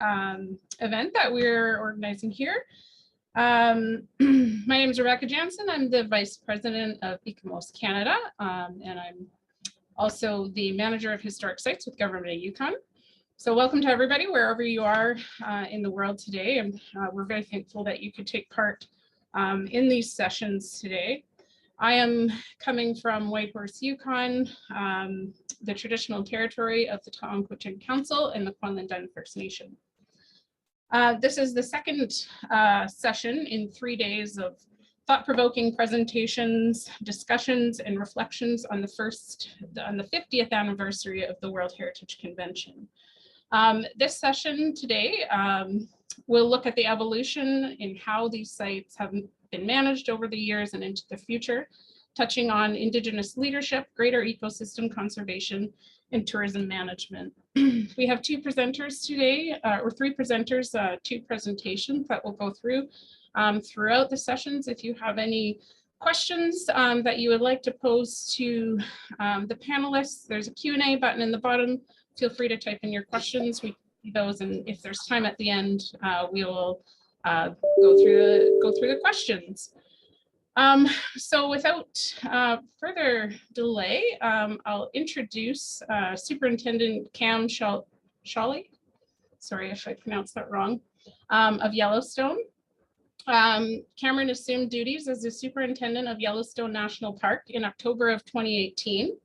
event that we're organizing here. My name is Rebecca Jansen. I'm the Vice President of Ecomos Canada, and I'm also the Manager of Historic Sites with Government of Yukon. So welcome to everybody, wherever you are in the world today. And we're very thankful that you could take part in these sessions today. I am coming from Whitehorse, Yukon, the traditional territory of the T'wantkwitchin Council and the Kwanlin First Nation. This is the second session in 3 days of thought-provoking presentations, discussions, and reflections on the 50th anniversary of the World Heritage Convention. This session today will look at the evolution in how these sites have been managed over the years and into the future, touching on Indigenous leadership, greater ecosystem conservation, and tourism management. We have two presenters today, or three presenters, two presentations that we'll go through throughout the sessions. If you have any questions that you would like to pose to the panelists, there's a Q&A button in the bottom. Feel free to type in your questions. We see those, and if there's time at the end, we will go through the questions. So without further delay, I'll introduce Superintendent Cam Shawley, sorry if I pronounced that wrong, of Yellowstone. Cameron assumed duties as the Superintendent of Yellowstone National Park in October of 2018.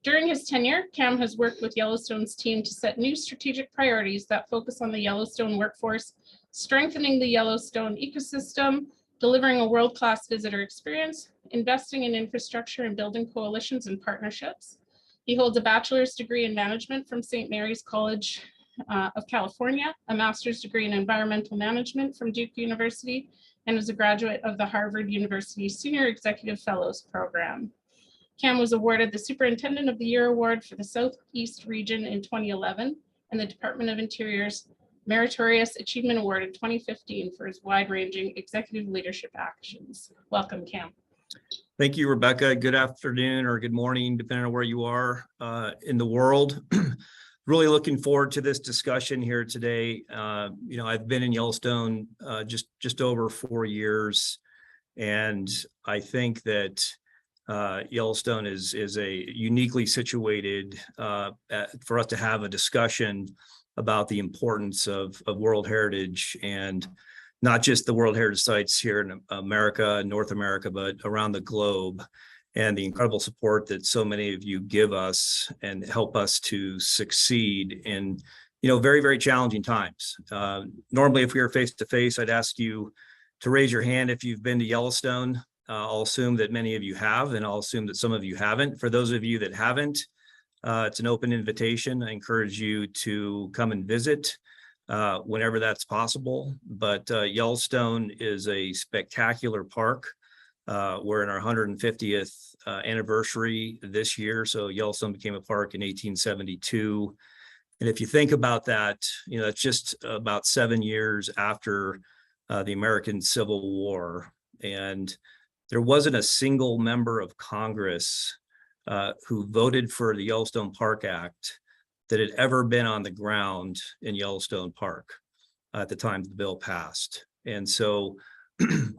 During his tenure, Cam has worked with Yellowstone's team to set new strategic priorities that focus on the Yellowstone workforce, strengthening the Yellowstone ecosystem, delivering a world-class visitor experience, investing in infrastructure, and building coalitions and partnerships. He holds a bachelor's degree in management from St. Mary's College of California, a master's degree in environmental management from Duke University, and is a graduate of the Harvard University Senior Executive Fellows Program. Cam was awarded the Superintendent of the Year Award for the Southeast Region in 2011 and the Department of Interior's Meritorious Achievement Award in 2015 for his wide-ranging executive leadership actions. Welcome, Cam. Thank you, Rebecca. Good afternoon or good morning, depending on where you are in the world. Really looking forward to this discussion here today. I've been in Yellowstone just over 4 years, and I think that Yellowstone is a uniquely situated for us to have a discussion about the importance of World Heritage, and not just the World Heritage sites here in America, North America, but around the globe, and the incredible support that so many of you give us and help us to succeed in, very, very challenging times. Normally, if we were face to face, I'd ask you to raise your hand if you've been to Yellowstone. I'll assume that many of you have, and I'll assume that some of you haven't. For those of you that haven't, it's an open invitation. I encourage you to come and visit whenever that's possible. But Yellowstone is a spectacular park. We're in our 150th anniversary this year. So Yellowstone became a park in 1872. And if you think about that, it's just about 7 years after the American Civil War. And there wasn't a single member of Congress who voted for the Yellowstone Park Act that had ever been on the ground in Yellowstone Park at the time the bill passed. And so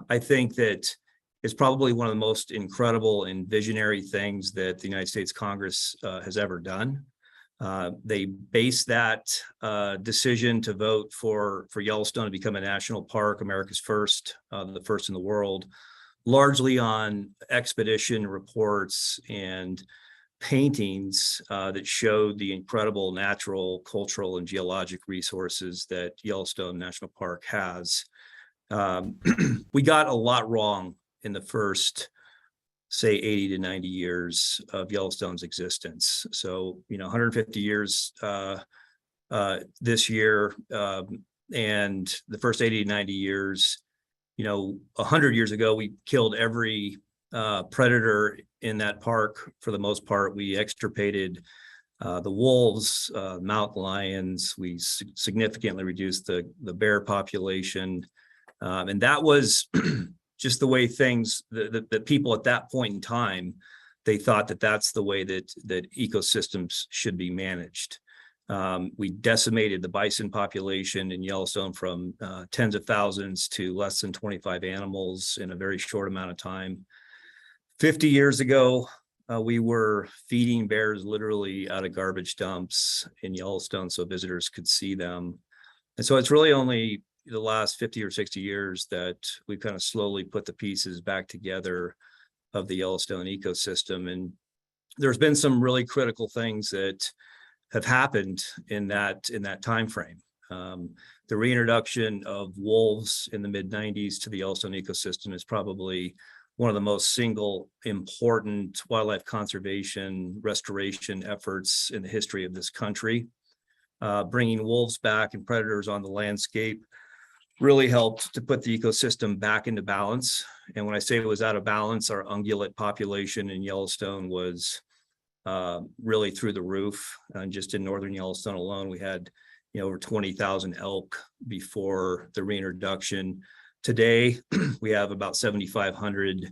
I think that it's probably one of the most incredible and visionary things that the United States Congress has ever done. They based that decision to vote for Yellowstone to become a national park, America's first, the first in the world, largely on expedition reports and paintings that showed the incredible natural, cultural, and geologic resources that Yellowstone National Park has. We got a lot wrong in the first, say, 80 to 90 years of Yellowstone's existence. So, 150 years this year, and the first 80 to 90 years, 100 years ago, we killed every predator in that park. For the most part, we extirpated the wolves, mountain lions. We significantly reduced the bear population. And that was just the way things, the people at that point in time, they thought that that's the way that ecosystems should be managed. We decimated the bison population in Yellowstone from tens of thousands to less than 25 animals in a very short amount of time. 50 years ago, we were feeding bears literally out of garbage dumps in Yellowstone so visitors could see them. And so it's really only the last 50 or 60 years that we've kind of slowly put the pieces back together of the Yellowstone ecosystem. And there's been some really critical things that have happened in that time frame. The reintroduction of wolves in the mid-90s to the Yellowstone ecosystem is probably one of the most single important wildlife conservation restoration efforts in the history of this country. Bringing wolves back and predators on the landscape really helped to put the ecosystem back into balance. And when I say it was out of balance, our ungulate population in Yellowstone was really through the roof. And just in northern Yellowstone alone, we had over 20,000 elk before the reintroduction. Today, we have about 7,500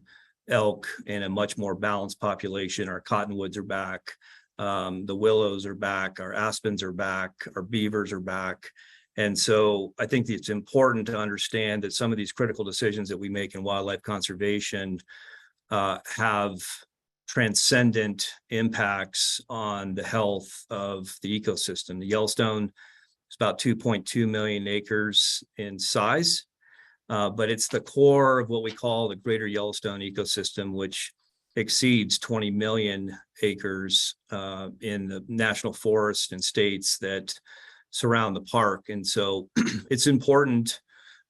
elk and a much more balanced population. Our cottonwoods are back. The willows are back. Our aspens are back. Our beavers are back. And so I think it's important to understand that some of these critical decisions that we make in wildlife conservation have transcendent impacts on the health of the ecosystem. The Yellowstone is about 2.2 million acres in size, but it's the core of what we call the greater Yellowstone ecosystem, which exceeds 20 million acres in the national forests and states that surround the park. And so it's important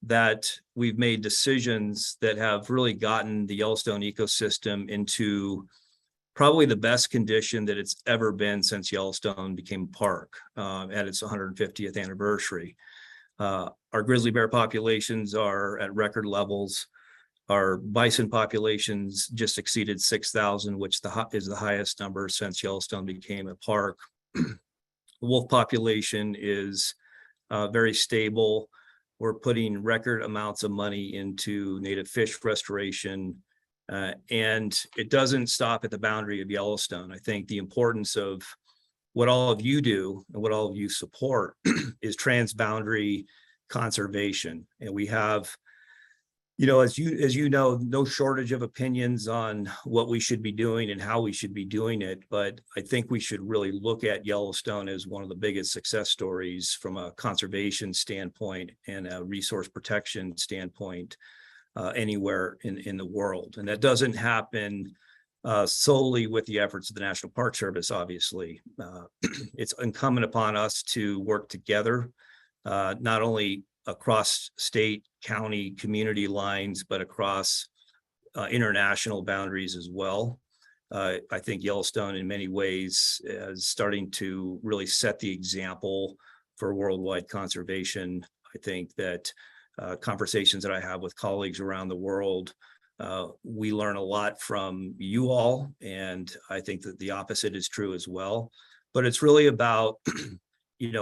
that we've made decisions that have really gotten the Yellowstone ecosystem into probably the best condition that it's ever been since Yellowstone became a park at its 150th anniversary. Our grizzly bear populations are at record levels. Our bison populations just exceeded 6,000, which is the highest number since Yellowstone became a park. The wolf population is very stable. We're putting record amounts of money into native fish restoration, and it doesn't stop at the boundary of Yellowstone. I think the importance of what all of you do and what all of you support is transboundary conservation. And we have, as you know, no shortage of opinions on what we should be doing and how we should be doing it. But I think we should really look at Yellowstone as one of the biggest success stories from a conservation standpoint and a resource protection standpoint anywhere in the world. And that doesn't happen solely with the efforts of the National Park Service, obviously. It's incumbent upon us to work together, not only across state, county, community lines, but across international boundaries as well. I think Yellowstone in many ways is starting to really set the example for worldwide conservation. I think that conversations that I have with colleagues around the world, we learn a lot from you all, and I think that the opposite is true as well. But it's really about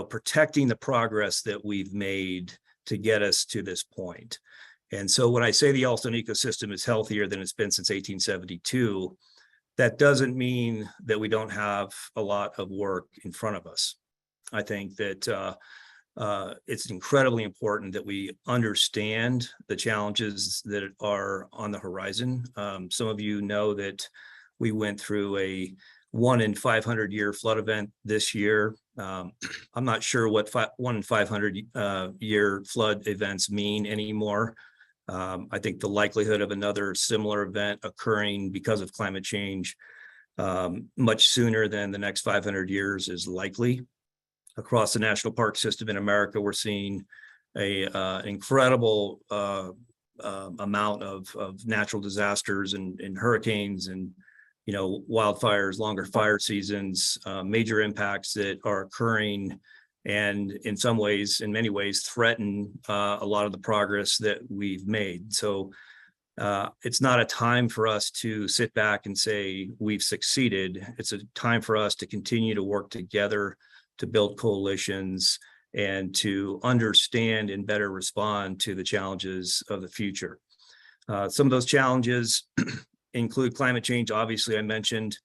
protecting the progress that we've made to get us to this point. And so when I say the Yellowstone ecosystem is healthier than it's been since 1872, that doesn't mean that we don't have a lot of work in front of us. I think that it's incredibly important that we understand the challenges that are on the horizon. Some of you know that we went through a 1 in 500 year flood event this year. I'm not sure what 1 in 500 year flood events mean anymore. I think the likelihood of another similar event occurring because of climate change much sooner than the next 500 years is likely. Across the national park system in America, we're seeing an incredible amount of natural disasters and hurricanes and wildfires, longer fire seasons, major impacts that are occurring, and in many ways, threaten a lot of the progress that we've made. So it's not a time for us to sit back and say we've succeeded. It's a time for us to continue to work together, to build coalitions, and to understand and better respond to the challenges of the future. Some of those challenges include climate change. Obviously, I mentioned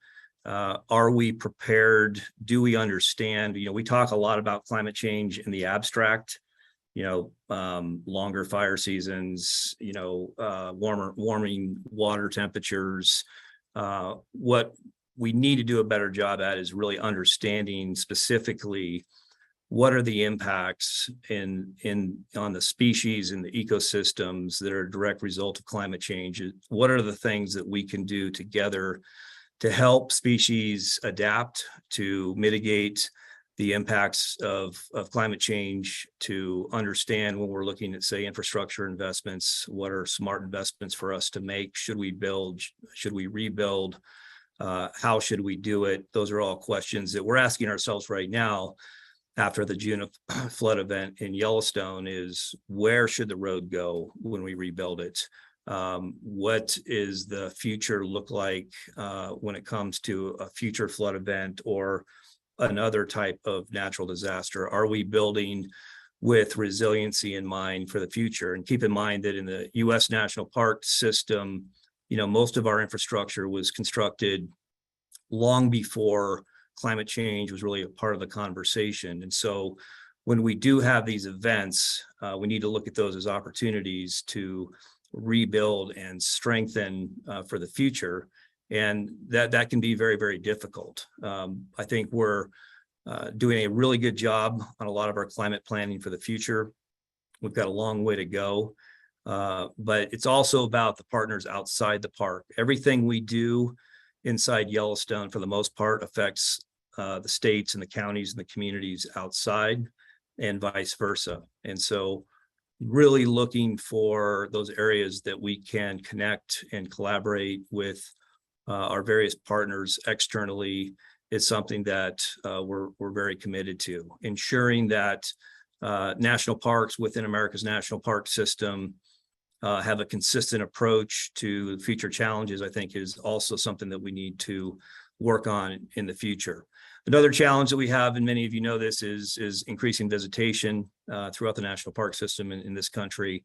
Are we prepared? Do we understand? We talk a lot about climate change in the abstract, longer fire seasons, warming water temperatures. What we need to do a better job at is really understanding specifically what are the impacts on the species and the ecosystems that are a direct result of climate change. What are the things that we can do together to help species adapt, to mitigate the impacts of climate change, to understand when we're looking at, say, infrastructure investments, what are smart investments for us to make? Should we build? Should we rebuild? How should we do it? Those are all questions that we're asking ourselves right now after the June flood event in Yellowstone. Is where should the road go when we rebuild it? What is the future look like when it comes to a future flood event or another type of natural disaster? Are we building with resiliency in mind for the future? And keep in mind that in the U.S. National Park system, most of our infrastructure was constructed long before climate change was really a part of the conversation. And so when we do have these events, we need to look at those as opportunities to rebuild and strengthen for the future. And that can be very, very difficult. I think we're doing a really good job on a lot of our climate planning for the future. We've got a long way to go, but it's also about the partners outside the park. Everything we do inside Yellowstone, for the most part, affects the states and the counties and the communities outside, and vice versa. And so really looking for those areas that we can connect and collaborate with our various partners externally is something that we're very committed to. Ensuring that national parks within America's national park system have a consistent approach to future challenges, I think, is also something that we need to work on in the future. Another challenge that we have, and many of you know this, is increasing visitation throughout the national park system in this country.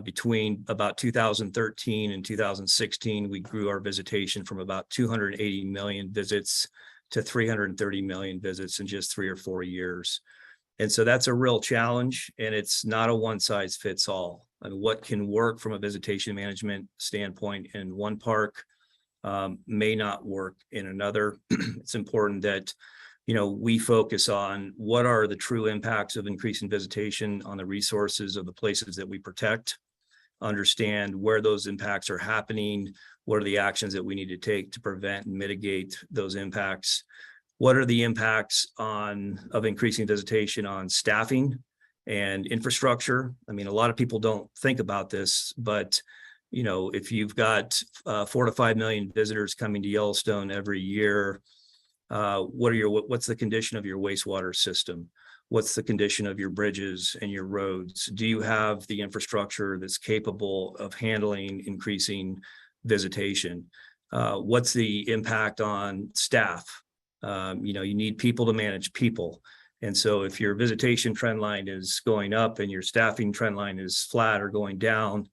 Between about 2013 and 2016, we grew our visitation from about 280 million visits to 330 million visits in just 3 or 4 years. And so that's a real challenge, and it's not a one size fits all. I mean, what can work from a visitation management standpoint in one park may not work in another. It's important that we focus on what are the true impacts of increasing visitation on the resources of the places that we protect, understand where those impacts are happening, what are the actions that we need to take to prevent and mitigate those impacts, what are the impacts of increasing visitation on staffing and infrastructure. I mean, a lot of people don't think about this, but if you've got 4 to 5 million visitors coming to Yellowstone every year, what's the condition of your wastewater system? What's the condition of your bridges and your roads? Do you have the infrastructure that's capable of handling increasing visitation? What's the impact on staff? You need people to manage people. And so if your visitation trend line is going up and your staffing trend line is flat or going down,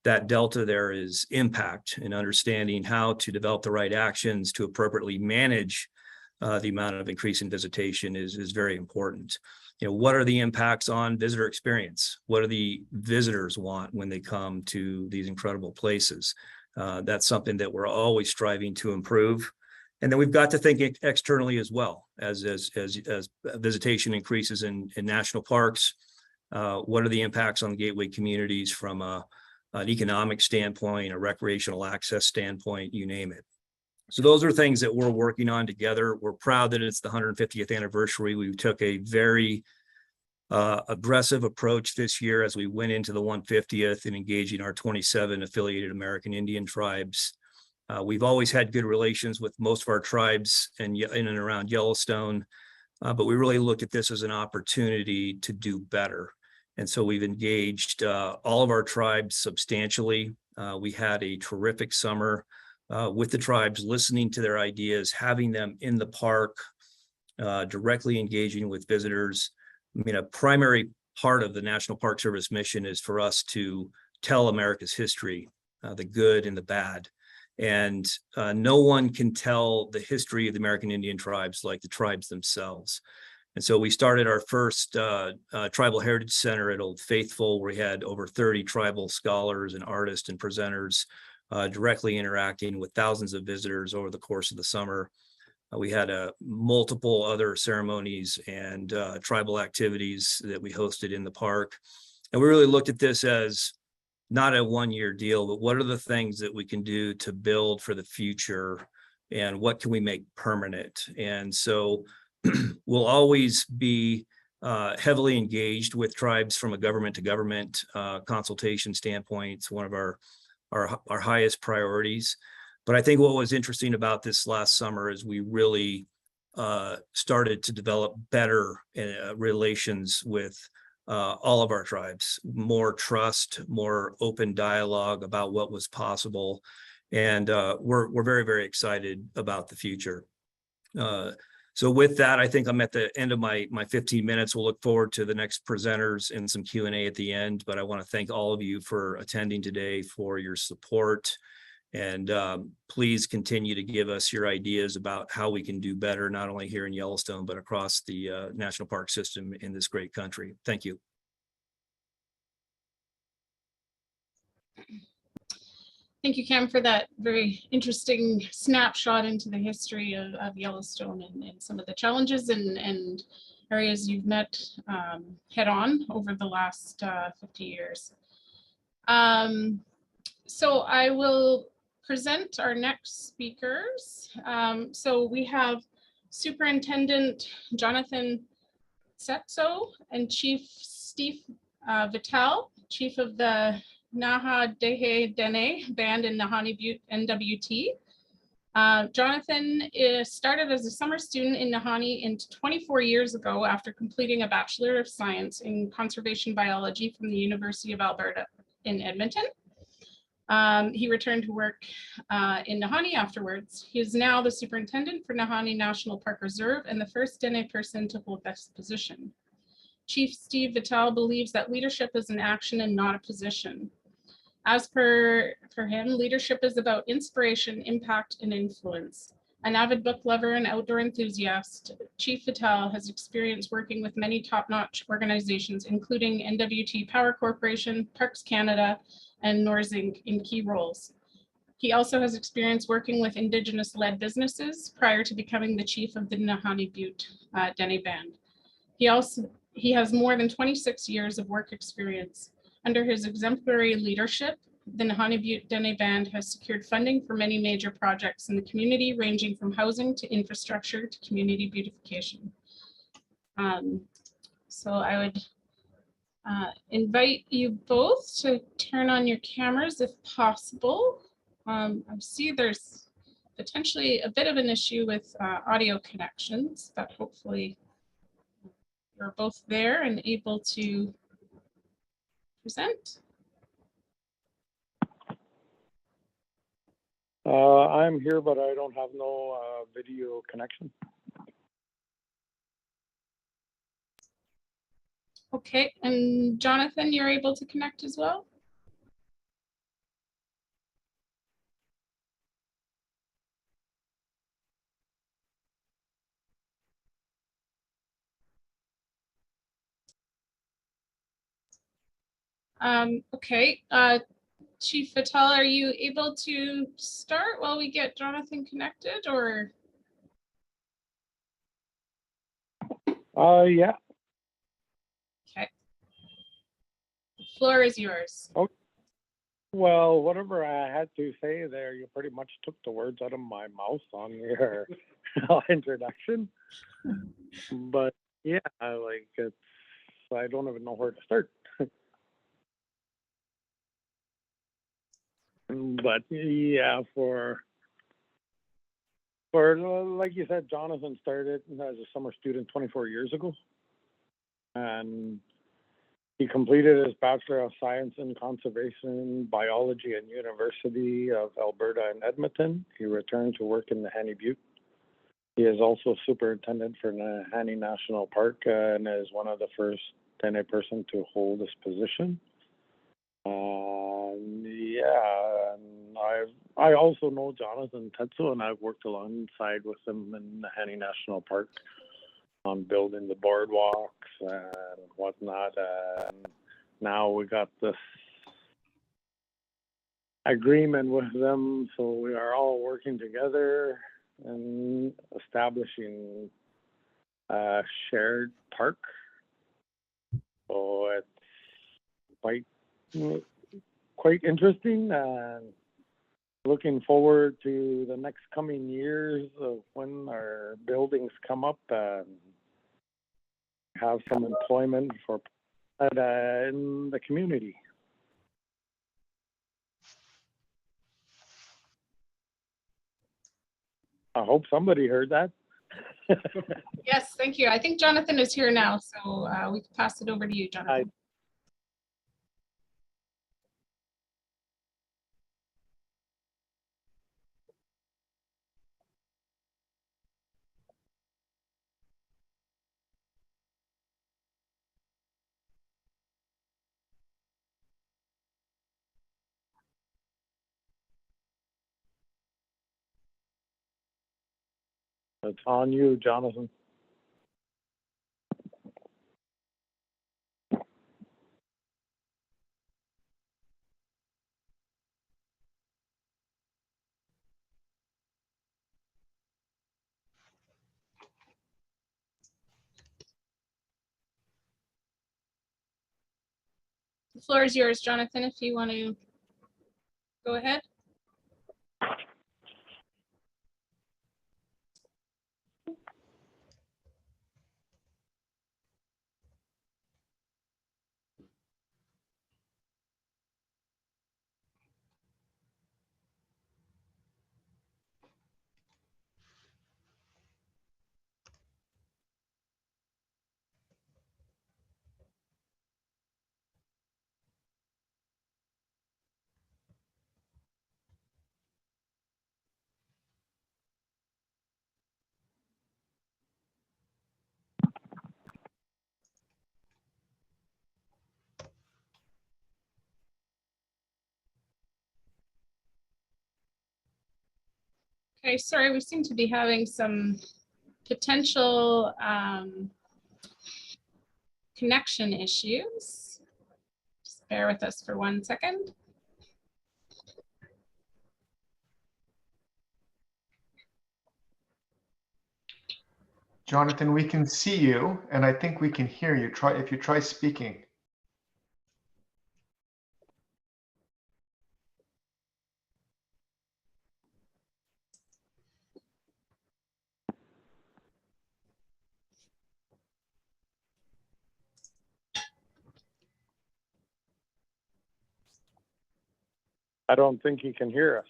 that delta there is impact, and understanding how to develop the right actions to appropriately manage the amount of increase in visitation is very important. What are the impacts on visitor experience? What do the visitors want when they come to these incredible places? That's something that we're always striving to improve. And then we've got to think externally as well, as visitation increases in national parks. What are the impacts on the gateway communities from an economic standpoint, a recreational access standpoint, you name it. So those are things that we're working on together. We're proud that it's the 150th anniversary. We took a very aggressive approach this year as we went into the 150th in engaging our 27 affiliated American Indian tribes. We've always had good relations with most of our tribes in and around Yellowstone, but we really looked at this as an opportunity to do better. And so we've engaged all of our tribes substantially. We had a terrific summer with the tribes, listening to their ideas, having them in the park, directly engaging with visitors. I mean, a primary part of the National Park Service mission is for us to tell America's history, the good and the bad. And no one can tell the history of the American Indian tribes like the tribes themselves. And so we started our first Tribal Heritage Center at Old Faithful, where we had over 30 tribal scholars and artists and presenters directly interacting with thousands of visitors over the course of the summer. We had multiple other ceremonies and tribal activities that we hosted in the park. And we really looked at this as not a one-year deal, but what are the things that we can do to build for the future and what can we make permanent? And so we'll always be heavily engaged with tribes from a government to government consultation standpoint. It's one of our highest priorities. But I think what was interesting about this last summer is we really started to develop better relations with all of our tribes, more trust, more open dialogue about what was possible. And we're very, very excited about the future. So with that, I think I'm at the end of my 15 minutes. We'll look forward to the next presenters and some Q&A at the end. But I want to thank all of you for attending today, for your support. And please continue to give us your ideas about how we can do better, not only here in Yellowstone, but across the national park system in this great country. Thank you. Thank you, Cam, for that very interesting snapshot into the history of Yellowstone and some of the challenges and areas you've met head on over the last 50 years. So I will present our next speakers. So we have Superintendent Jonathan Setso and Chief Steve Vitale, Chief of the Naha Dehe Dene Band in Nahanni Butte NWT. Jonathan started as a summer student in Nahanni 24 years ago after completing a Bachelor of Science in Conservation Biology from the University of Alberta in Edmonton. He returned to work in Nahanni afterwards. He is now the superintendent for Nahanni National Park Reserve and the first Dene person to hold this position. Chief Steve Vitale believes that leadership is an action and not a position. As per him, leadership is about inspiration, impact, and influence. An avid book lover and outdoor enthusiast, Chief Vitale has experience working with many top-notch organizations, including NWT Power Corporation, Parks Canada, and Norzink in key roles. He also has experience working with Indigenous-led businesses prior to becoming the chief of the Nahanni Butte Dene Band. He has more than 26 years of work experience. Under his exemplary leadership, the Nahanni Butte Dene Band has secured funding for many major projects in the community, ranging from housing to infrastructure to community beautification. So I would invite you both to turn on your cameras if possible. I see there's potentially a bit of an issue with audio connections, but hopefully you're both there and able to present. I'm here, but I don't have no video connection. Okay, and Jonathan, you're able to connect as well? Okay, Chief Vitale, are you able to start while we get Jonathan connected, or? Yeah. Okay. The floor is yours. Okay. Well, whatever I had to say there, you pretty much took the words out of my mouth on your introduction. But yeah, like I don't even know where to start. But yeah, for like you said, Jonathan started as a summer student 24 years ago, and he completed his Bachelor of Science in Conservation Biology at University of Alberta in Edmonton. He returned to work in Nahanni Butte. He is also superintendent for Nahanni National Park and is one of the first Dene person to hold this position. Yeah, and I also know Jonathan Tetsu, and I've worked alongside with him in the Hanny National Park on building the boardwalks and whatnot. And now we got this agreement with them, so we are all working together and establishing a shared park. So it's quite interesting, and looking forward to the next coming years of when our buildings come up and have some employment for in the community. I hope somebody heard that. Yes, thank you. I think Jonathan is here now, so we can pass it over to you, Jonathan. It's on you, Jonathan. The floor is yours, Jonathan, if you want to go ahead. Okay, sorry, we seem to be having some potential connection issues. Just bear with us for 1 second. Jonathan, we can see you, and I think we can hear you. If you try speaking. I don't think he can hear us.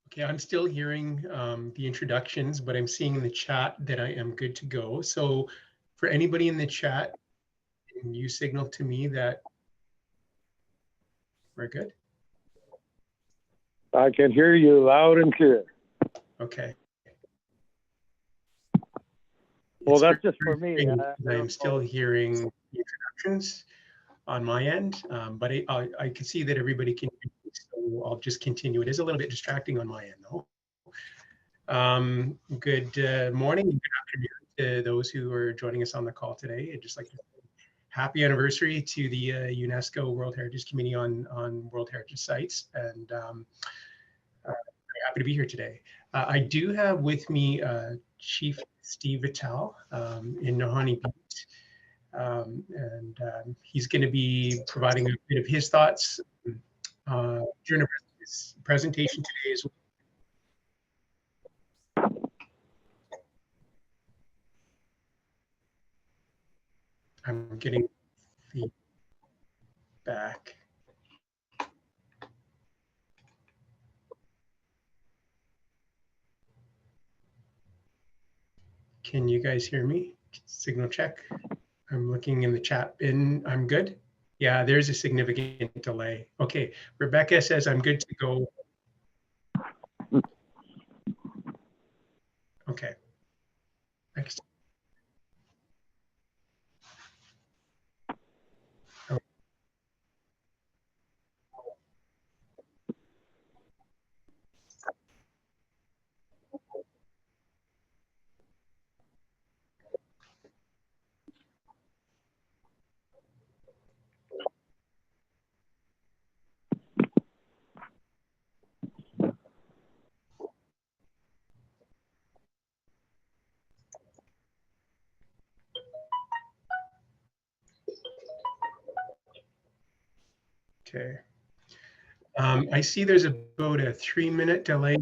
Okay, I'm still hearing the introductions, but I'm seeing in the chat that I am good to go. So for anybody in the chat, can you signal to me that we're good? I can hear you loud and clear. Okay. Well, It's that's very just for me. strange. I am still hearing the introductions on my end, but I can see that everybody can hear me, so I'll just continue. It is a little bit distracting on my end though. Good morning and good afternoon to those who are joining us on the call today. I'd just like to say happy anniversary to the UNESCO World Heritage Committee on World Heritage Sites, and very happy to be here today. I do have with me Chief Steve Vitale in Nahanni Beach, and he's going to be providing a bit of his thoughts during his presentation today as well. I'm getting feedback. Can you guys hear me? Signal check. I'm looking in the chat bin. I'm good. Yeah, there's a significant delay. Okay, Rebecca says I'm good to go. Okay. Next. Okay. I see there's about a 3-minute delay.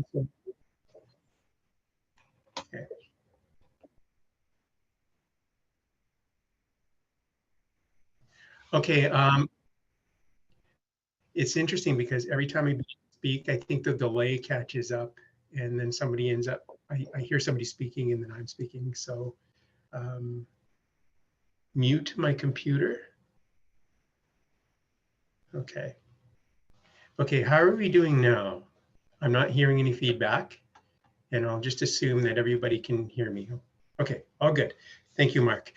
Okay. Okay. It's interesting because every time I speak, I think the delay catches up, and then somebody ends up. I hear somebody speaking, and then I'm speaking. So mute my computer. Okay. Okay. How are we doing now? I'm not hearing any feedback, and I'll just assume that everybody can hear me. Okay. All good. Thank you, Mark.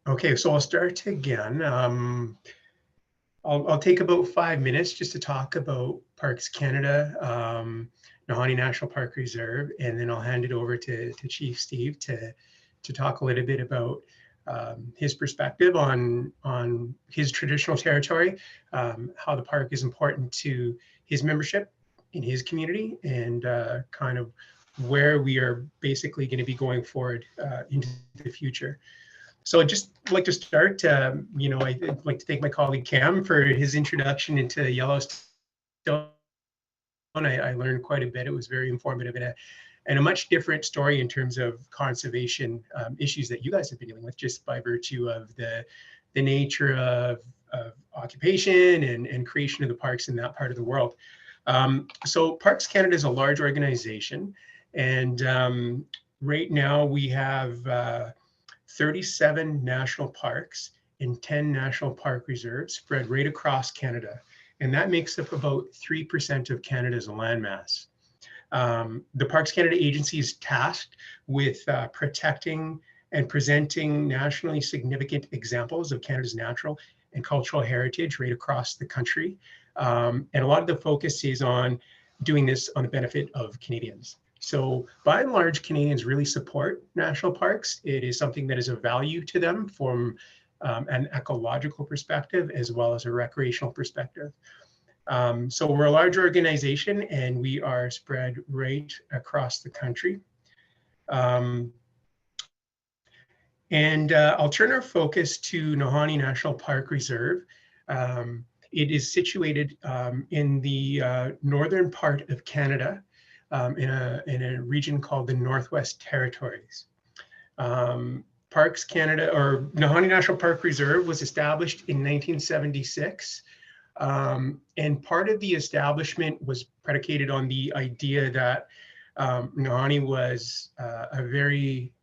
Okay, so I'll start again. I'll take about 5 minutes just to talk about Parks Canada, Nahanni National Park Reserve, and then I'll hand it over to Chief Steve to talk a little bit about his perspective on his traditional territory, how the park is important to his membership in his community, and kind of where we are basically going to be going forward into the future. So I'd just like to start, I'd like to thank my colleague Cam for his introduction into Yellowstone. I learned quite a bit. It was very informative and a much different story in terms of conservation issues that you guys have been dealing with, just by virtue of the nature of occupation and creation of the parks in that part of the world. So Parks Canada is a large organization, and right now we have 37 national parks and 10 national park reserves spread right across Canada. And that makes up about 3% of Canada's landmass. The Parks Canada Agency is tasked with protecting and presenting nationally significant examples of Canada's natural and cultural heritage right across the country. And a lot of the focus is on doing this on the benefit of Canadians. So by and large, Canadians really support national parks. It is something that is of value to them from an ecological perspective as well as a recreational perspective. So we're a large organization and we are spread right across the country. And I'll turn our focus to Nahanni National Park Reserve. It is situated in the northern part of Canada, in a region called the Northwest Territories. Parks Canada, or Nahanni National Park Reserve, was established in 1976. And part of the establishment was predicated on the idea that Nahanni was a very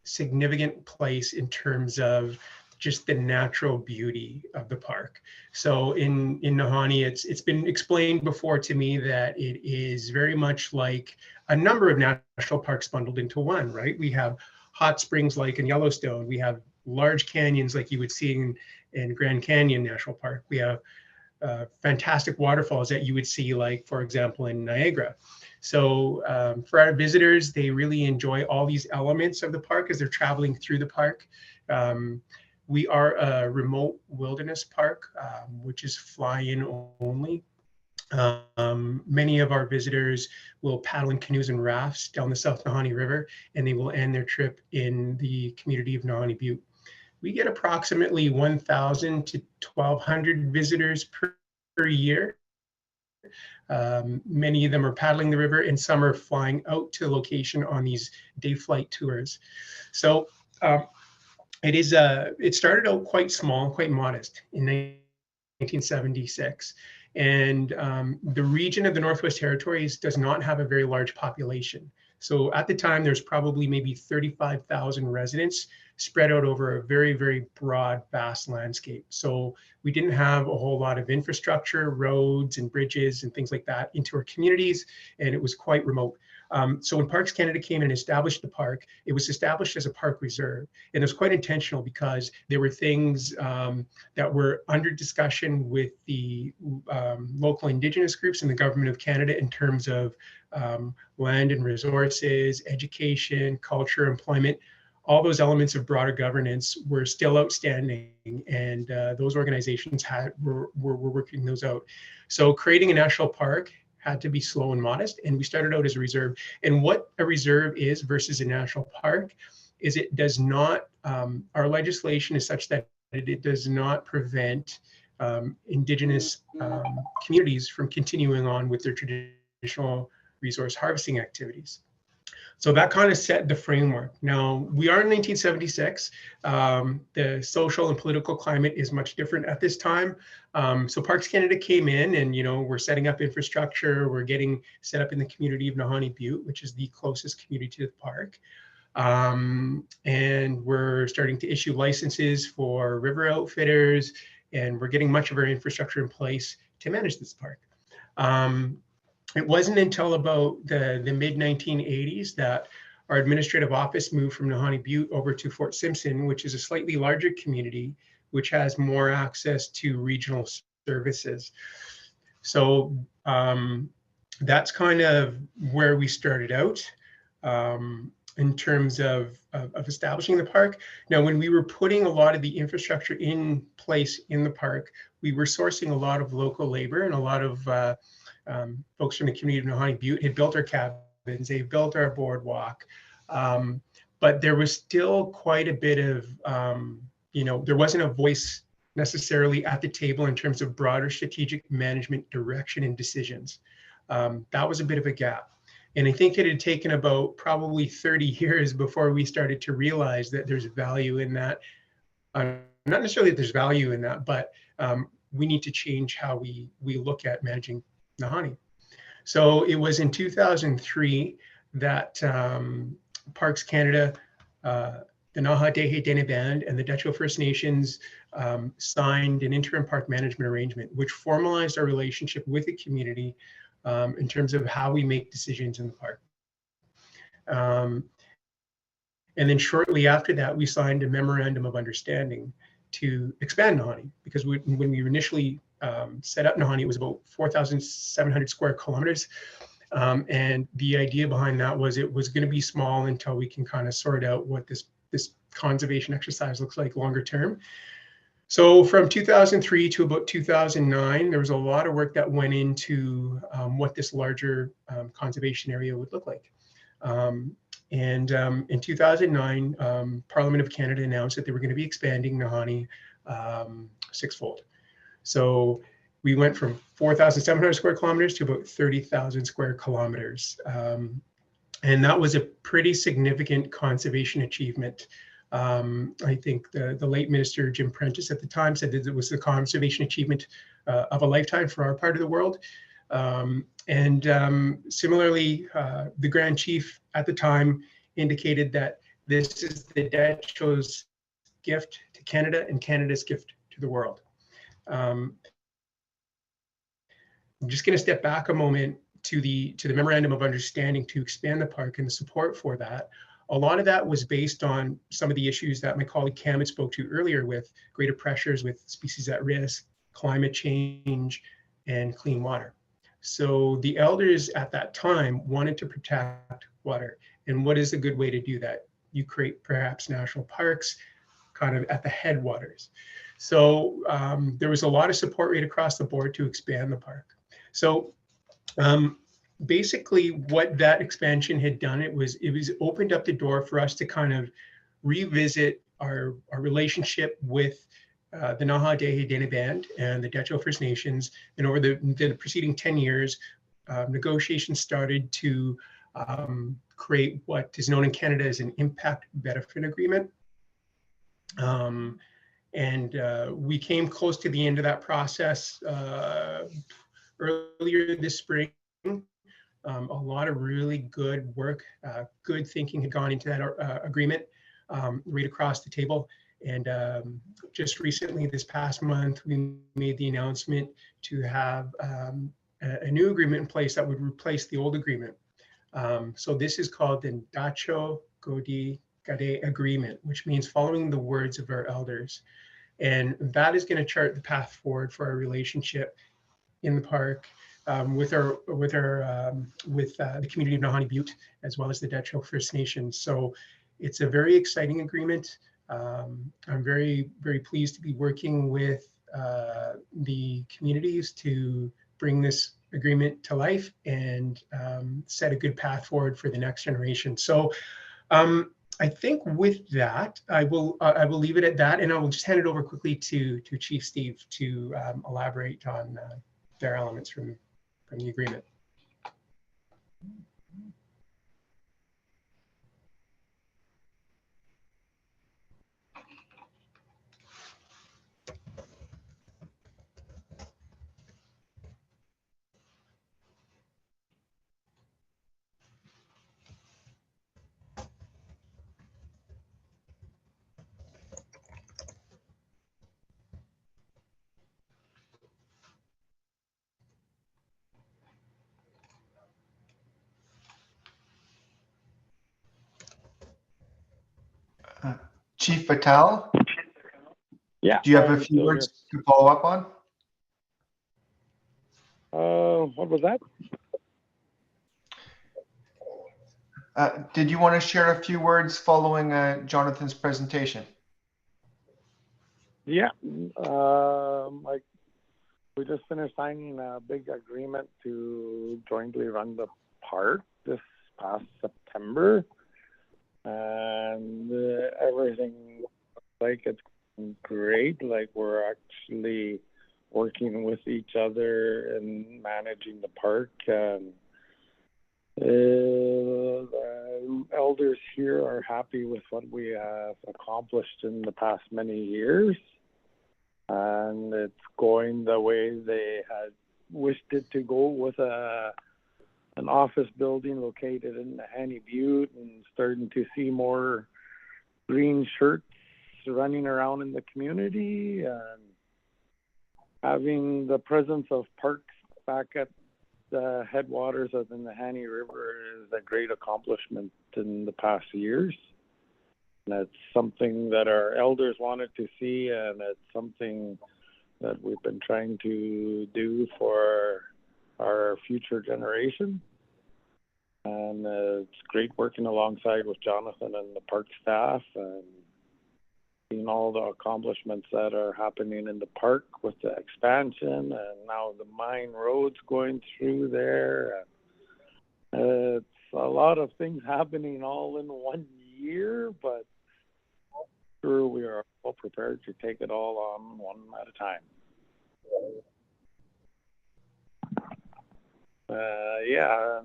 significant place in terms of just the natural beauty of the park. So in Nahanni, it's been explained before to me that it is very much like a number of national parks bundled into one, right? We have hot springs like in Yellowstone. We have large canyons like you would see in Grand Canyon National Park. We have fantastic waterfalls that you would see, like, for example, in Niagara. So for our visitors, they really enjoy all these elements of the park as they're traveling through the park. We are a remote wilderness park, which is fly-in only. Many of our visitors will paddle in canoes and rafts down the South Nahanni River, and they will end their trip in the community of Nahanni Butte. We get approximately 1,000 to 1,200 visitors per year. Many of them are paddling the river, and some are flying out to the location on these day flight tours. So it started out quite small, quite modest in 1976. And the region of the Northwest Territories does not have a very large population. So at the time, there's probably maybe 35,000 residents spread out over a very, very broad, vast landscape. So we didn't have a whole lot of infrastructure, roads and bridges and things like that into our communities, and it was quite remote. So when Parks Canada came and established the park, it was established as a park reserve. And it was quite intentional because there were things that were under discussion with the local Indigenous groups and the government of Canada in terms of land and resources, education, culture, employment. All those elements of broader governance were still outstanding, and those organizations were working those out. So creating a national park had to be slow and modest, and we started out as a reserve. And what a reserve is versus a national park is it does not, our legislation is such that it does not prevent Indigenous communities from continuing on with their traditional resource harvesting activities. So that kind of set the framework. Now, we are in 1976. The social and political climate is much different at this time. So Parks Canada came in and, we're setting up infrastructure. We're getting set up in the community of Nahanni Butte, which is the closest community to the park. And we're starting to issue licenses for river outfitters, and we're getting much of our infrastructure in place to manage this park. It wasn't until about the mid 1980s that our administrative office moved from Nahanni Butte over to Fort Simpson, which is a slightly larger community, which has more access to regional services. So that's kind of where we started out in terms of establishing the park. Now, when we were putting a lot of the infrastructure in place in the park, we were sourcing a lot of local labor, and a lot of folks from the community of Nahanni Butte had built our cabins, they built our boardwalk, but there was still quite a bit of, there wasn't a voice necessarily at the table in terms of broader strategic management direction and decisions. That was a bit of a gap. And I think it had taken about probably 30 years before we started to realize that there's value in that. Not necessarily that there's value in that, but we need to change how we look at managing Nahanni. So it was in 2003 that Parks Canada, the Naha Dehe Dene Band, and the Dutch First Nations signed an interim park management arrangement, which formalized our relationship with the community in terms of how we make decisions in the park. And then shortly after that, we signed a memorandum of understanding to expand Nahanni, because when we initially set up Nahanni, it was about 4,700 square kilometers. And the idea behind that was it was going to be small until we can kind of sort out what this conservation exercise looks like longer term. So from 2003 to about 2009, there was a lot of work that went into what this larger conservation area would look like. And in 2009, Parliament of Canada announced that they were going to be expanding Nahanni sixfold. So we went from 4,700 square kilometers to about 30,000 square kilometers. And that was a pretty significant conservation achievement. I think the late Minister Jim Prentice at the time said that it was the conservation achievement of a lifetime for our part of the world. Similarly, the Grand Chief at the time indicated that this is the Dutch's gift to Canada and Canada's gift to the world. I'm just going to step back a moment to the memorandum of understanding to expand the park and the support for that. A lot of that was based on some of the issues that my colleague Cam had spoke to earlier, with greater pressures with species at risk, climate change, and clean water. So the elders at that time wanted to protect water. And what is a good way to do that? You create perhaps national parks kind of at the headwaters. So there was a lot of support right across the board to expand the park. So basically what that expansion had done, it was opened up the door for us to kind of revisit our relationship with the Naha Dehe Dene Band and the Dutch First Nations. And over the preceding 10 years, negotiations started to create what is known in Canada as an impact benefit agreement. We came close to the end of that process earlier this spring. A lot of really good work, good thinking had gone into that agreement right across the table. And just recently, this past month, we made the announcement to have a new agreement in place that would replace the old agreement. So this is called the Dacho Godi Gade Agreement, which means following the words of our elders. And that is going to chart the path forward for our relationship in the park with the community of Nahanni Butte, as well as the Dutch First Nations. So it's a very exciting agreement. I'm very, very pleased to be working with the communities to bring this agreement to life and set a good path forward for the next generation. So I think with that, I will leave it at that, and I will just hand it over quickly to Chief Steve to elaborate on their elements from the agreement. Chief Patel, Yeah. do you have a I'm few still words to follow up on? here. What was that? Did you want to share a few words following Jonathan's presentation? Yeah. Like we just finished signing a big agreement to jointly run the park this past September, and everything like it's great. Like we're actually working with each other and managing the park, and the elders here are happy with what we have accomplished in the past many years, and it's going the way they had wished it to go, with an office building located in the Hanny Butte, and starting to see more green shirts running around in the community, and having the presence of parks back at the headwaters of the Hanny River is a great accomplishment in the past years. And it's something that our elders wanted to see, and it's something that we've been trying to do for our future generation. And it's great working alongside with Jonathan and the park staff, and seeing all the accomplishments that are happening in the park with the expansion, and now the mine roads going through there. It's a lot of things happening all in 1 year, but sure we are well prepared to take it all on one at a time. Yeah,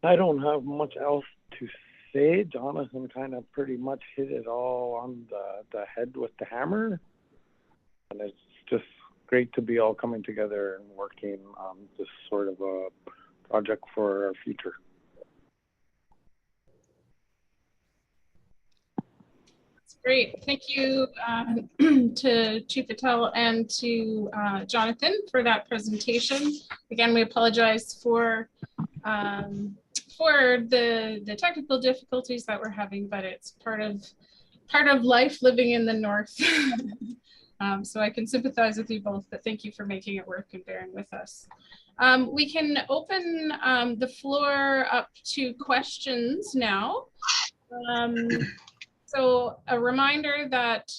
I don't have much else to say. Jonathan kind of pretty much hit it all on the head with the hammer, and it's just great to be all coming together and working on this sort of a project for our future. That's great. Thank you to Chief Patel and to Jonathan for that presentation. Again, we apologize for the technical difficulties that we're having, but it's part of life living in the North. So I can sympathize with you both, but thank you for making it work and bearing with us. We can open the floor up to questions now. So a reminder that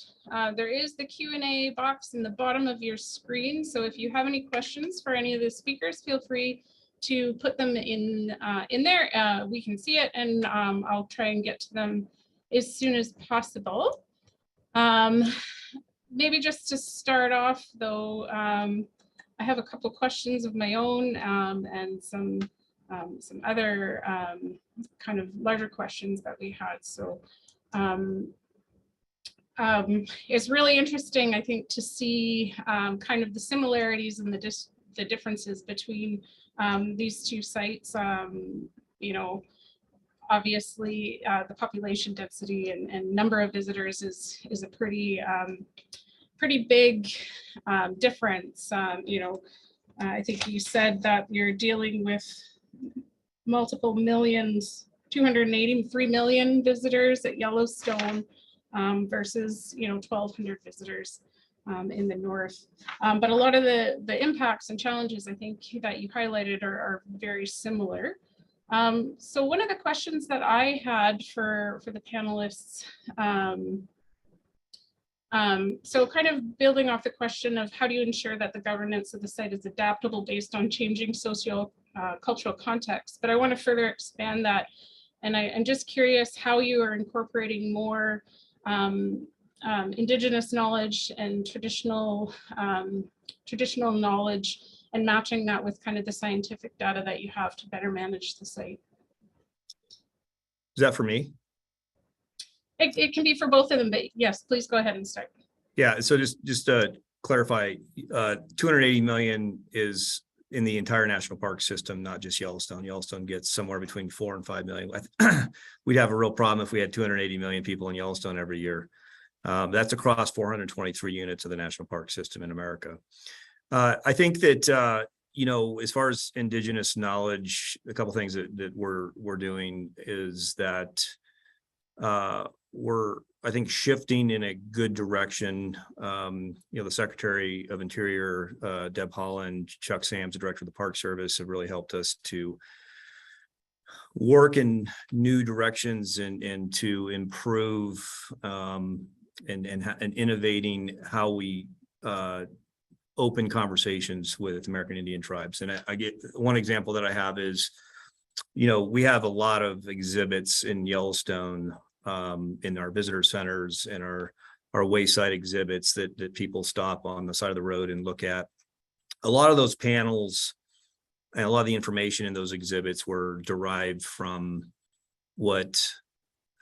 there is the Q&A box in the bottom of your screen. So if you have any questions for any of the speakers, feel free to put them in there. We can see it, and I'll try and get to them as soon as possible. Maybe just to start off, though, I have a couple questions of my own, and some other kind of larger questions that we had. So it's really interesting, I think, to see kind of the similarities and the differences between these two sites. You know, obviously the population density and number of visitors is a pretty big difference. You know, I think you said that you're dealing with multiple millions, 283 million visitors at Yellowstone versus, you know, 1,200 visitors in the north. But a lot of the impacts and challenges, I think, that you highlighted are very similar. So one of the questions that I had for the panelists, so kind of building off the question of how do you ensure that the governance of the site is adaptable based on changing socio-cultural context, but I want to further expand that And I'm just curious how you are incorporating more Indigenous knowledge and traditional knowledge and matching that with kind of the scientific data that you have to better manage the site. Is that for me? It can be for both of them, but yes, please go ahead and start. Yeah, so just to clarify, 280 million is in the entire national park system, not just Yellowstone. Yellowstone gets somewhere between 4 and 5 million. We'd have a real problem if we had 280 million people in Yellowstone every year. That's across 423 units of the national park system in America. I think that, you know, as far as Indigenous knowledge, a couple things that we're doing is that we're, I think, shifting in a good direction. You know, the Secretary of Interior, Deb Haaland, Chuck Sams, the Director of the Park Service, have really helped us to work in new directions and to improve and innovating how we open conversations with American Indian tribes. And I get one example that I have is, you know, we have a lot of exhibits in Yellowstone in our visitor centers and our wayside exhibits that people stop on the side of the road and look at. A lot of those panels and a lot of the information in those exhibits were derived from what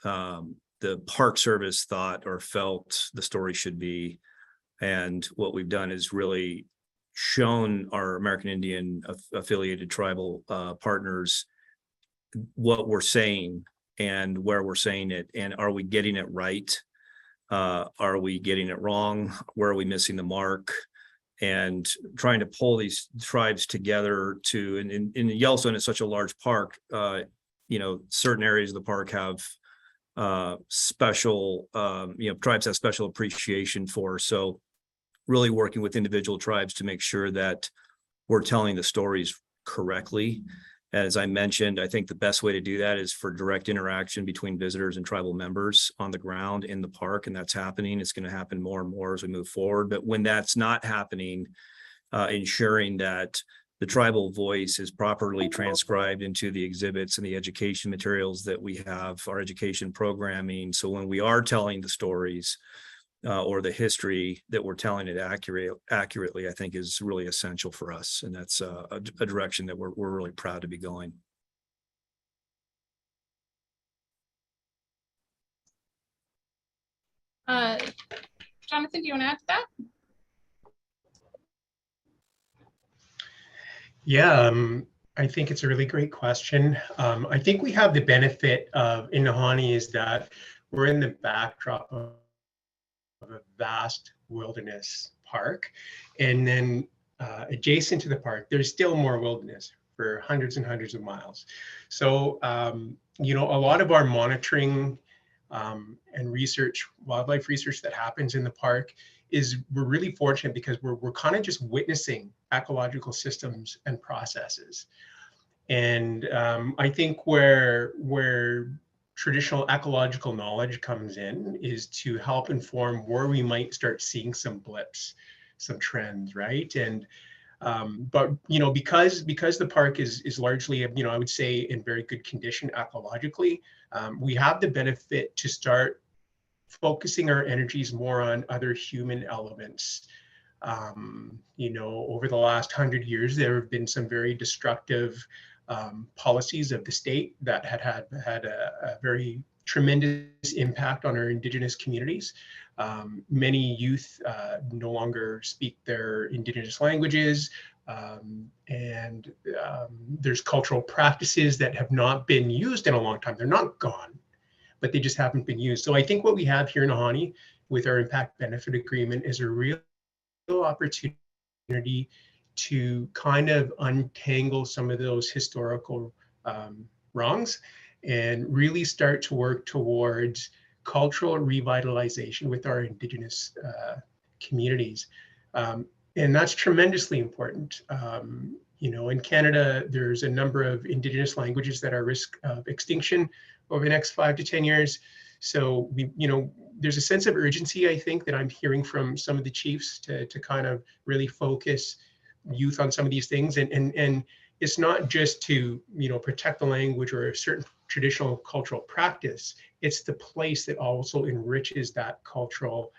the Park Service thought or felt the story should be. And what we've done is really shown our American Indian affiliated tribal partners what we're saying and where we're saying it, and are we getting it right? Are we getting it wrong? Where are we missing the mark? And trying to pull these tribes together to, in Yellowstone, it's such a large park, you know, certain areas of the park have special, you know, tribes have special appreciation for. So really working with individual tribes to make sure that we're telling the stories correctly. As I mentioned, I think the best way to do that is for direct interaction between visitors and tribal members on the ground in the park, and that's happening. It's going to happen more and more as we move forward. But when that's not happening, ensuring that the tribal voice is properly transcribed into the exhibits and the education materials that we have, our education programming. So when we are telling the stories or the history, that we're telling it accurately, I think is really essential for us. And that's a direction that we're really proud to be going. Jonathan, do you want to add to that? Yeah, I think it's a really great question. I think we have the benefit of in Nahanni is that we're in the backdrop of a vast wilderness park, and then adjacent to the park, there's still more wilderness for hundreds and hundreds of miles. So, you know, a lot of our monitoring and research, wildlife research that happens in the park is we're really fortunate because we're kind of just witnessing ecological systems and processes. And I think where traditional ecological knowledge comes in is to help inform where we might start seeing some blips, some trends, right? And but you know, because the park is largely, you know, I would say in very good condition ecologically, we have the benefit to start focusing our energies more on other human elements. You know, over the last 100 years, there have been some very destructive policies of the state that had a very tremendous impact on our Indigenous communities. Many youth no longer speak their Indigenous languages, and there's cultural practices that have not been used in a long time. They're not gone, but they just haven't been used. So I think what we have here in Nahanni with our impact benefit agreement is a real opportunity to kind of untangle some of those historical wrongs and really start to work towards cultural revitalization with our Indigenous communities. And that's tremendously important. You know, in Canada, there's a number of Indigenous languages that are at risk of extinction over the next 5 to 10 years. So we, you know, there's a sense of urgency, I think, that I'm hearing from some of the chiefs to kind of really focus youth on some of these things. And it's not just to, you know, protect the language or a certain traditional cultural practice. It's the place that also enriches that cultural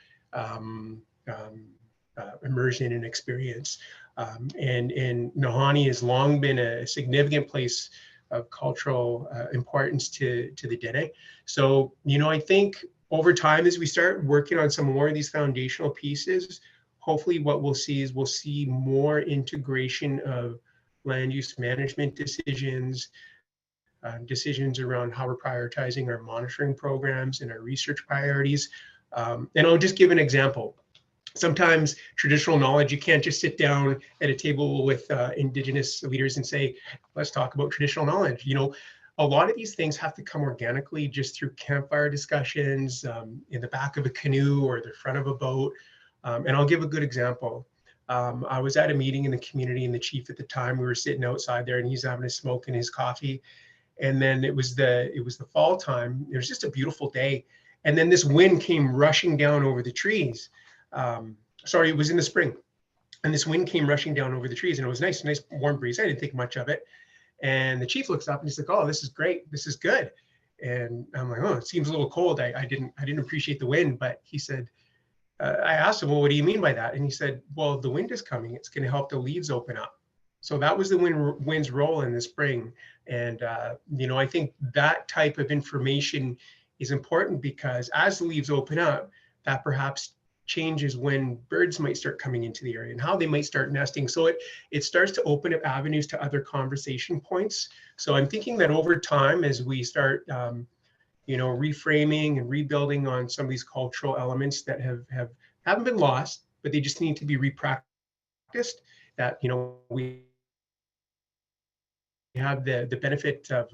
immersion and experience. And Nahanni has long been a significant place of cultural importance to the Dene. So, I think over time, as we start working on some more of these foundational pieces, hopefully what we'll see more integration of land use management decisions, decisions around how we're prioritizing our monitoring programs and our research priorities. And I'll just give an example. Sometimes traditional knowledge, you can't just sit down at a table with Indigenous leaders and say, let's talk about traditional knowledge. A lot of these things have to come organically just through campfire discussions, in the back of a canoe or the front of a boat. And I'll give a good example. I was at a meeting in the community, and the chief at the time, we were sitting outside there, and he's having a smoke and his coffee. And then it was the fall time. It was just a beautiful day. And then this wind came rushing down over the trees. Sorry, it was in the spring. And this wind came rushing down over the trees, and it was nice warm breeze. I didn't think much of it. And the chief looks up and he's like, oh, this is great. This is good. And I'm like, oh, it seems a little cold. I didn't appreciate the wind, but he said, I asked him, well, what do you mean by that? And he said, well, the wind is coming. It's going to help the leaves open up. So that was the wind's role in the spring. And, I think that type of information is important, because as the leaves open up, that perhaps changes when birds might start coming into the area and how they might start nesting. So it starts to open up avenues to other conversation points. So I'm thinking that over time, as we start, reframing and rebuilding on some of these cultural elements that haven't been lost, but they just need to be repracticed, that, we have the benefit of,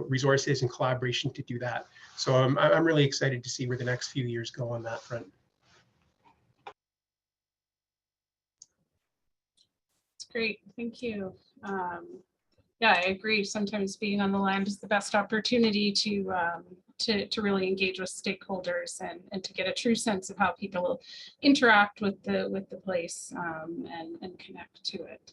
resources and collaboration to do that. So I'm really excited to see where the next few years go on that front. Great, thank you. Yeah, I agree. Sometimes being on the land is the best opportunity to really engage with stakeholders and to get a true sense of how people interact with the place and connect to it.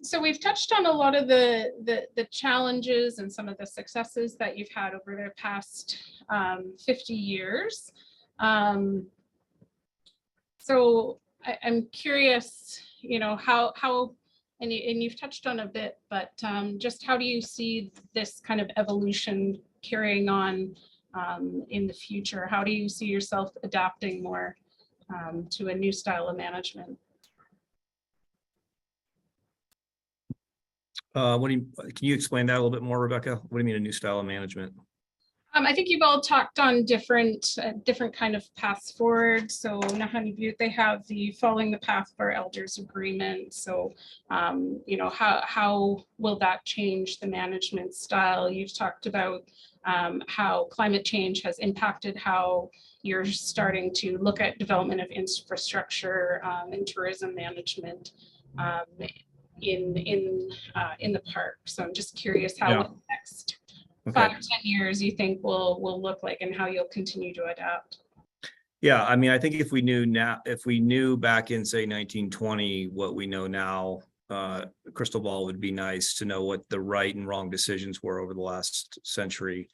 So we've touched on a lot of the challenges and some of the successes that you've had over the past 50 years. So I'm curious, how, and you've touched on a bit, but just how do you see this kind of evolution carrying on in the future? How do you see yourself adapting more to a new style of management? Can you explain that a little bit more, Rebecca? What do you mean a new style of management? I think you've all talked on different kind of paths forward. So Nahanni Butte, they have the Following the Path for Elders agreement. So, how will that change the management style? You've talked about how climate change has impacted how you're starting to look at development of infrastructure and tourism management in the park. So I'm just curious how the next 5 or 10 years you think will look like, and how you'll continue to adapt. Yeah, I mean, I think if we knew back in, say, 1920 what we know now, crystal ball would be nice to know what the right and wrong decisions were over the last century.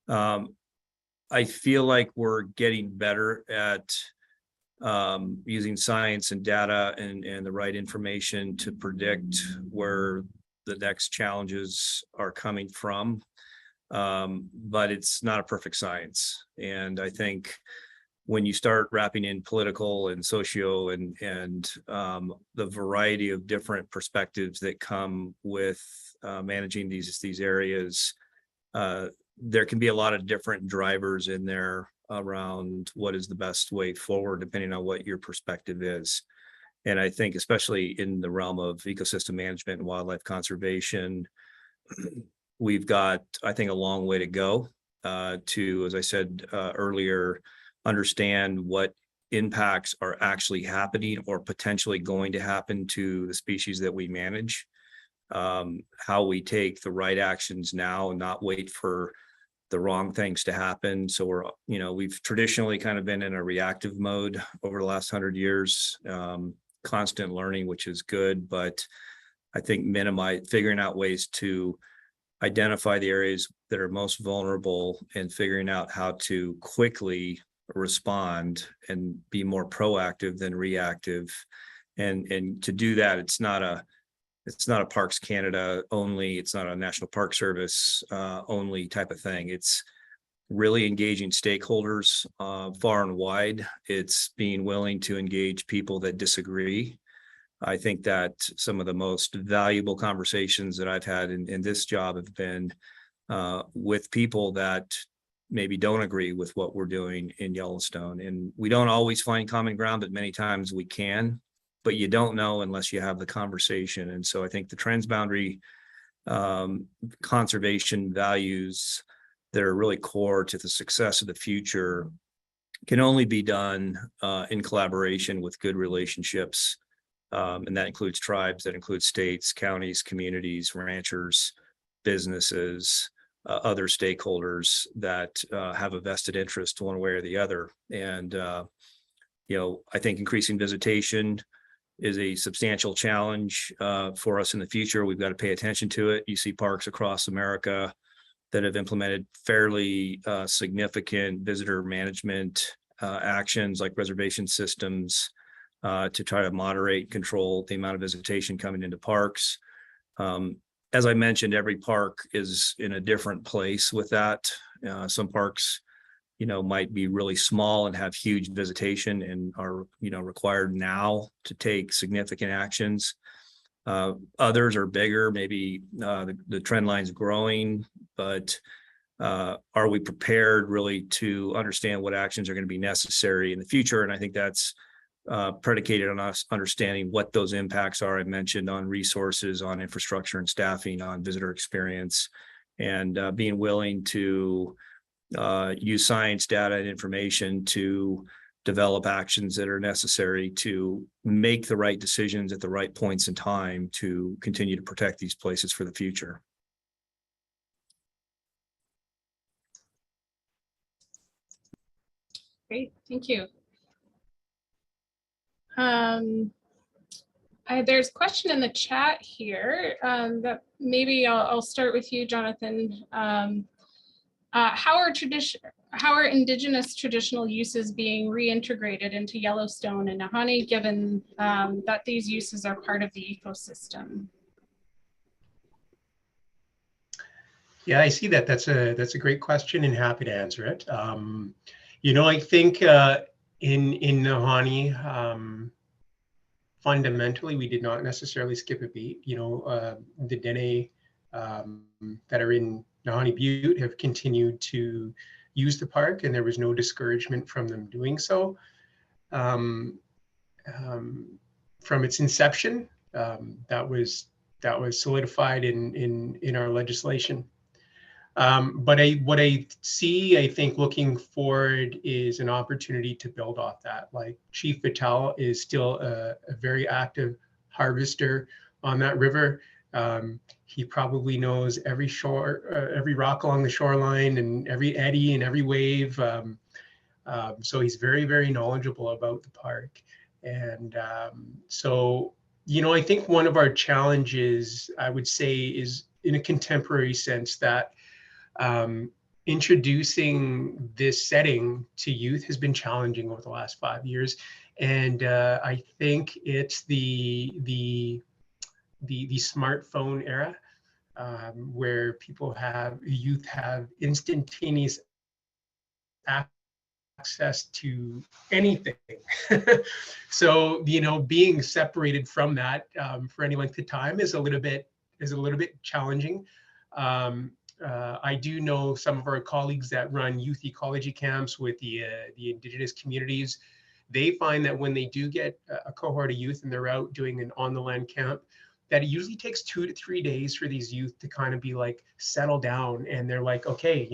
I feel like we're getting better at using science and data and the right information to predict where the next challenges are coming from. But it's not a perfect science. And I think when you start wrapping in political and socio and the variety of different perspectives that come with managing these areas, there can be a lot of different drivers in there around what is the best way forward, depending on what your perspective is. And I think especially in the realm of ecosystem management and wildlife conservation, we've got, I think, a long way to go to, as I said earlier, understand what impacts are actually happening or potentially going to happen to the species that we manage, how we take the right actions now and not wait for the wrong things to happen. So we've traditionally kind of been in a reactive mode over the last 100 years, constant learning, which is good, but I think figuring out ways to identify the areas that are most vulnerable and figuring out how to quickly respond and be more proactive than reactive. And to do that, it's not a Parks Canada only, it's not a National Park Service only type of thing. It's really engaging stakeholders far and wide. It's being willing to engage people that disagree. I think that some of the most valuable conversations that I've had in this job have been with people that maybe don't agree with what we're doing in Yellowstone. And we don't always find common ground, but many times we can, but you don't know unless you have the conversation. And so I think the transboundary conservation values that are really core to the success of the future can only be done in collaboration with good relationships. And that includes tribes, that includes states, counties, communities, ranchers, businesses, other stakeholders that have a vested interest one way or the other. And, I think increasing visitation is a substantial challenge for us in the future. We've got to pay attention to it. You see parks across America that have implemented fairly significant visitor management actions like reservation systems to try to moderate and control the amount of visitation coming into parks. As I mentioned, every park is in a different place with that. Some parks, might be really small and have huge visitation and are, required now to take significant actions. Others are bigger, maybe the trend line's growing, but are we prepared really to understand what actions are going to be necessary in the future? And I think that's predicated on us understanding what those impacts are. I mentioned on resources, on infrastructure and staffing, on visitor experience, and being willing to use science, data, and information to develop actions that are necessary to make the right decisions at the right points in time to continue to protect these places for the future. Great, thank you. There's a question in the chat here that maybe I'll start with you, Jonathan. How are Indigenous traditional uses being reintegrated into Yellowstone and Nahanni, given that these uses are part of the ecosystem? Yeah, I see that. That's a great question and happy to answer it. I think in Nahanni, fundamentally, we did not necessarily skip a beat. The Dene that are in Nahanni Butte have continued to use the park, and there was no discouragement from them doing so. From its inception, that was solidified in our legislation. But what I see, I think, looking forward is an opportunity to build off that. Like Chief Vitale is still a very active harvester on that river. He probably knows every shore, every rock along the shoreline, and every eddy and every wave. So he's very, very knowledgeable about the park. And I think one of our challenges, I would say, is in a contemporary sense that introducing this setting to youth has been challenging over the last 5 years. And I think it's the smartphone era, where youth have instantaneous access to anything. So, being separated from that for any length of time is a little bit challenging. I do know some of our colleagues that run youth ecology camps with the Indigenous communities. They find that when they do get a cohort of youth and they're out doing an on-the-land camp, that it usually takes 2 to 3 days for these youth to kind of be like settle down, and they're like, okay,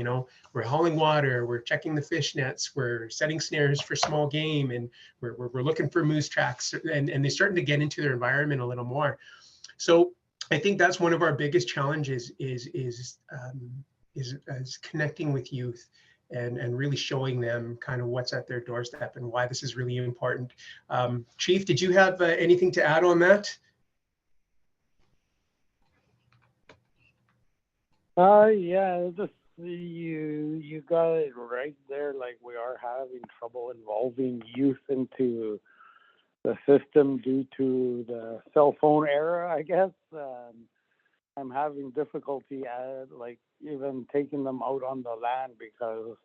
we're hauling water, we're checking the fish nets, we're setting snares for small game, and we're looking for moose tracks, and they're starting to get into their environment a little more. So I think that's one of our biggest challenges is connecting with youth and really showing them kind of what's at their doorstep and why this is really important. Chief, did you have anything to add on that? Yeah, just you got it right there. Like, we are having trouble involving youth into the system due to the cell phone era, I guess. I'm having difficulty at like even taking them out on the land because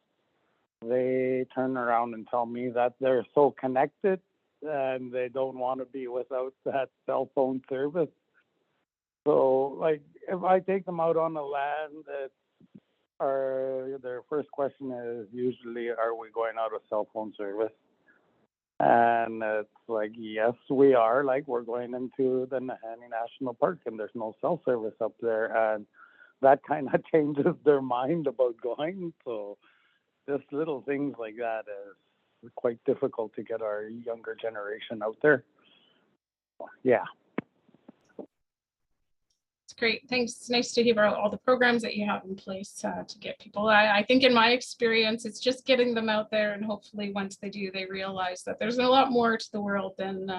they turn around and tell me that they're so connected and they don't want to be without that cell phone service. So, like, if I take them out on the land, their first question is usually, "Are we going out of cell phone service?" And it's like, yes, we are. Like, we're going into the Nahanni National Park, and there's no cell service up there, and that kind of changes their mind about going. So, just little things like that is quite difficult to get our younger generation out there. Yeah. It's great. Thanks. It's nice to hear about all the programs that you have in place to get people. I think in my experience, it's just getting them out there, and hopefully once they do, they realize that there's a lot more to the world than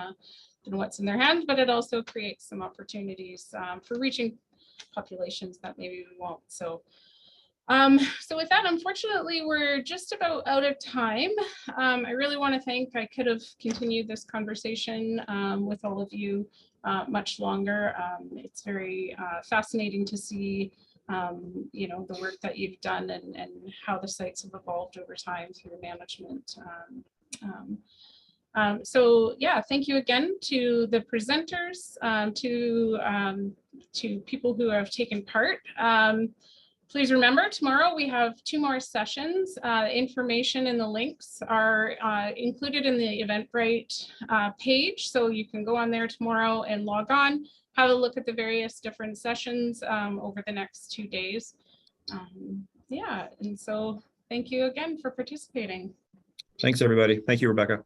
what's in their hands, but it also creates some opportunities for reaching populations that maybe we won't. So with that, unfortunately, we're just about out of time. I really want to thank, I could have continued this conversation with all of you much longer. It's very fascinating to see, the work that you've done and how the sites have evolved over time through management. So yeah, thank you again to the presenters, to people who have taken part. Please remember, tomorrow we have 2 more sessions. Information and the links are included in the Eventbrite page. So you can go on there tomorrow and log on, have a look at the various different sessions over the next 2 days. Yeah, and so thank you again for participating. Thanks, everybody. Thank you, Rebecca.